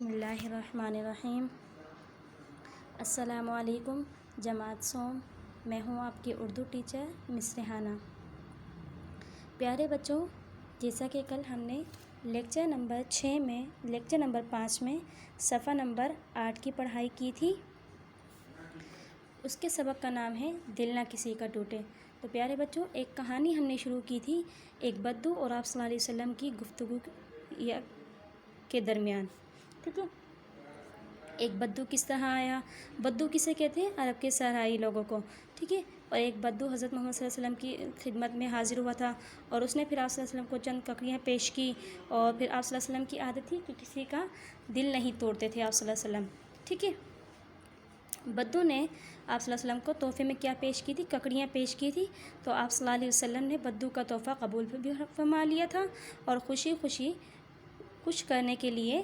بسم اللہ الرحمن الرحیم۔ السلام علیکم جماعت سوم، میں ہوں آپ کی اردو ٹیچر مس ریحانہ۔ پیارے بچوں، جیسا کہ کل ہم نے لیکچر نمبر 5 میں صفحہ نمبر 8 کی پڑھائی کی تھی، اس کے سبق کا نام ہے دل نہ کسی کا ٹوٹے۔ تو پیارے بچوں، ایک کہانی ہم نے شروع کی تھی ایک بدو اور آپ صلی اللہ علیہ وسلم کی گفتگو کے درمیان، ٹھیک ہے۔ ایک بدو کس طرح آیا، بدو کسے کہتے ہیں؟ عرب کے صحرائی لوگوں کو، ٹھیک ہے۔ اور ایک بدو حضرت محمد صلی اللہ علیہ وسلم کی خدمت میں حاضر ہوا تھا اور اس نے پھر آپ صلی اللہ علیہ وسلم کو چند ککڑیاں پیش کی، اور پھر آپ صلی اللہ علیہ وسلم کی عادت تھی کہ کسی کا دل نہیں توڑتے تھے آپ صلی اللہ علیہ وسلم، ٹھیک ہے۔ بدو نے آپ صلی اللہ علیہ وسلم کو تحفے میں کیا پیش کی تھی؟ ککڑیاں پیش کی تھی۔ تو آپ صلی اللہ علیہ وسلم نے بدو کا تحفہ قبول بھی فرما لیا تھا اور خوش کرنے کے لیے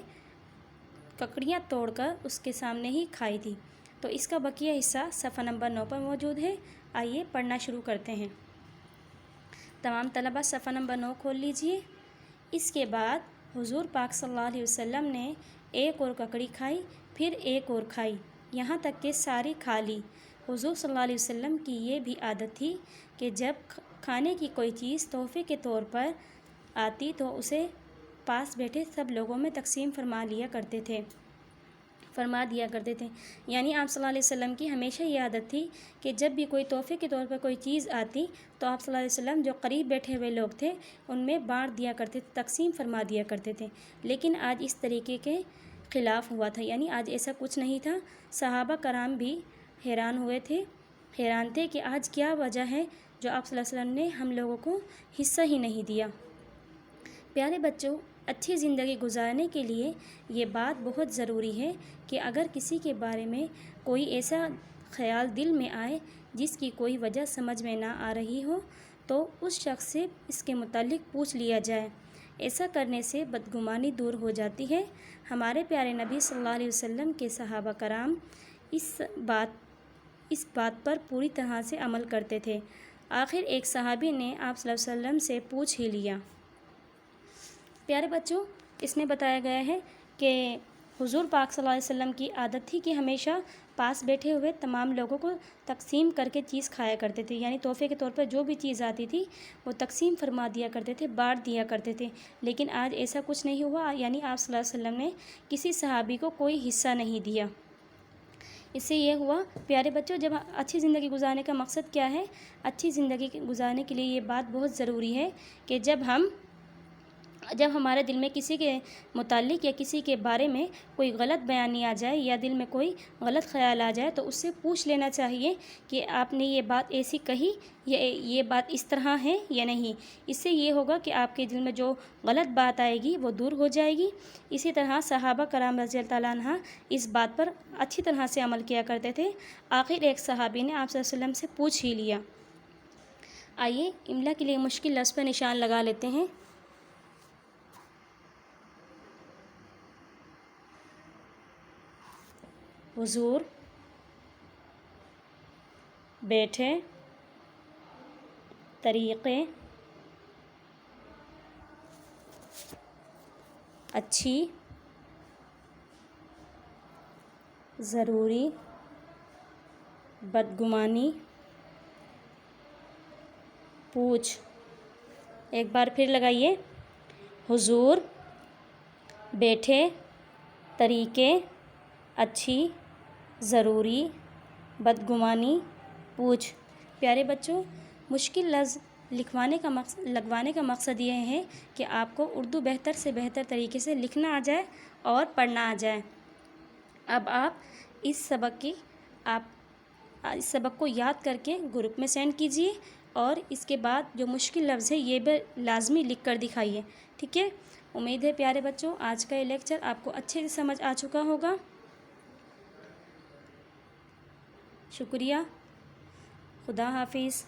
ککڑیاں توڑ کر اس کے سامنے ہی کھائی تھی۔ تو اس کا بقیہ حصہ صفحہ نمبر 9 پر موجود ہے، آئیے پڑھنا شروع کرتے ہیں۔ تمام طلبہ صفحہ نمبر 9 کھول لیجئے۔ اس کے بعد حضور پاک صلی اللہ علیہ وسلم نے ایک اور ککڑی کھائی، پھر ایک اور کھائی، یہاں تک کہ ساری کھا لی۔ حضور صلی اللہ علیہ وسلم کی یہ بھی عادت تھی کہ جب کھانے کی کوئی چیز تحفے کے طور پر آتی تو اسے پاس بیٹھے سب لوگوں میں تقسیم فرما دیا کرتے تھے۔ یعنی آپ صلی اللہ علیہ وسلم کی ہمیشہ یہ عادت تھی کہ جب بھی کوئی تحفے کے طور پر کوئی چیز آتی تو آپ صلی اللہ علیہ وسلم جو قریب بیٹھے ہوئے لوگ تھے ان میں بانٹ دیا کرتے تھے، تقسیم فرما دیا کرتے تھے۔ لیکن آج اس طریقے کے خلاف ہوا تھا، یعنی آج ایسا کچھ نہیں تھا۔ صحابہ کرام بھی حیران تھے کہ آج کیا وجہ ہے جو آپ صلی اللہ علیہ وسلم نے ہم لوگوں کو حصہ ہی نہیں دیا۔ پیارے بچوں، اچھی زندگی گزارنے کے لیے یہ بات بہت ضروری ہے کہ اگر کسی کے بارے میں کوئی ایسا خیال دل میں آئے جس کی کوئی وجہ سمجھ میں نہ آ رہی ہو تو اس شخص سے اس کے متعلق پوچھ لیا جائے۔ ایسا کرنے سے بدگمانی دور ہو جاتی ہے۔ ہمارے پیارے نبی صلی اللہ علیہ وسلم کے صحابہ کرام اس بات پر پوری طرح سے عمل کرتے تھے۔ آخر ایک صحابی نے آپ صلی اللہ علیہ وسلم سے پوچھ ہی لیا۔ پیارے بچوں، اس میں بتایا گیا ہے کہ حضور پاک صلی اللہ علیہ وسلم کی عادت تھی کہ ہمیشہ پاس بیٹھے ہوئے تمام لوگوں کو تقسیم کر کے چیز کھایا کرتے تھے، یعنی تحفے کے طور پر جو بھی چیز آتی تھی وہ تقسیم فرما دیا کرتے تھے، بانٹ دیا کرتے تھے۔ لیکن آج ایسا کچھ نہیں ہوا، یعنی آپ صلی اللہ علیہ وسلم نے کسی صحابی کو کوئی حصہ نہیں دیا۔ اس سے یہ ہوا پیارے بچوں، جب اچھی زندگی گزارنے کا مقصد کیا ہے؟ اچھی زندگی گزارنے کے لیے یہ بات بہت ضروری ہے کہ جب ہمارے دل میں کسی کے متعلق یا کسی کے بارے میں کوئی غلط بیانی آ جائے یا دل میں کوئی غلط خیال آ جائے تو اس سے پوچھ لینا چاہیے کہ آپ نے یہ بات ایسی کہی یا یہ بات اس طرح ہے یا نہیں۔ اس سے یہ ہوگا کہ آپ کے دل میں جو غلط بات آئے گی وہ دور ہو جائے گی۔ اسی طرح صحابہ کرام رضی اللہ تعالیٰ عنہ اس بات پر اچھی طرح سے عمل کیا کرتے تھے۔ آخر ایک صحابی نے آپ صلی اللہ علیہ وسلم سے پوچھ ہی لیا۔ آئیے املا کے لیے مشکل لفظ پر نشان لگا لیتے ہیں۔ حضور بیٹھے، طریقے، اچھی، ضروری، بدگمانی، پوچھ۔ ایک بار پھر لگائیے۔ حضور بیٹھے، طریقے، اچھی، ضروری، بدگمانی، پوچھ۔ پیارے بچوں، مشکل لفظ لگوانے کا مقصد یہ ہے کہ آپ کو اردو بہتر سے بہتر طریقے سے لکھنا آ جائے اور پڑھنا آ جائے۔ اب آپ اس سبق کو یاد کر کے گروپ میں سینڈ کیجئے اور اس کے بعد جو مشکل لفظ ہے یہ بھی لازمی لکھ کر دکھائیے، ٹھیک ہے۔ امید ہے پیارے بچوں آج کا یہ لیکچر آپ کو اچھے سے سمجھ آ چکا ہوگا۔ شکریہ، خدا حافظ۔